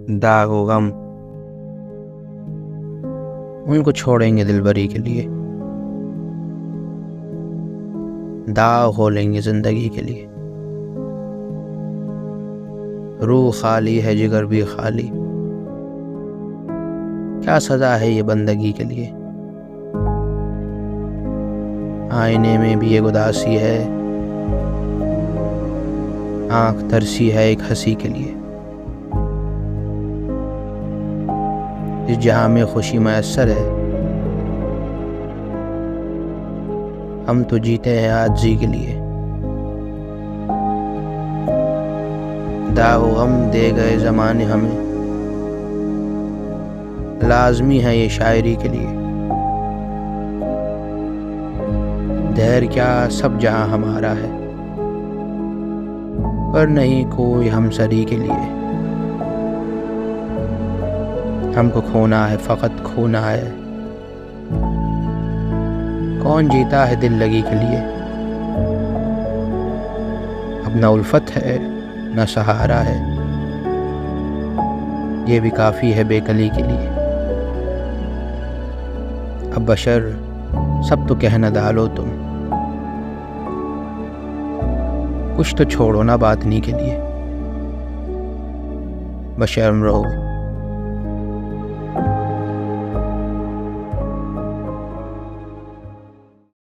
दाग व गम उनको छोड़ेंगे दिलबरी के लिए, दाग हो लेंगे जिंदगी के लिए। रूह खाली है जिगर भी खाली, क्या सजा है ये बंदगी के लिए। आईने में भी एक उदासी है, आंख तरसी है एक हंसी के लिए। इस जहां में खुशी मैसर है, हम तो जीते हैं आजी के लिए। दाग गम दे गए ज़माने हमें, लाज़मी है ये शायरी के लिए। धैर्य क्या सब जहां हमारा है, पर नहीं कोई हमसरी के लिए। हमको खोना है, फ़कत खोना है। कौन जीता है दिल लगी के लिए। अब न उल्फत है न सहारा है, ये भी काफ़ी है बेकली के लिए। अब बशर सब तो कह न डालो तुम, कुछ तो छोड़ो ना बात नहीं के लिए। बशर्म रहो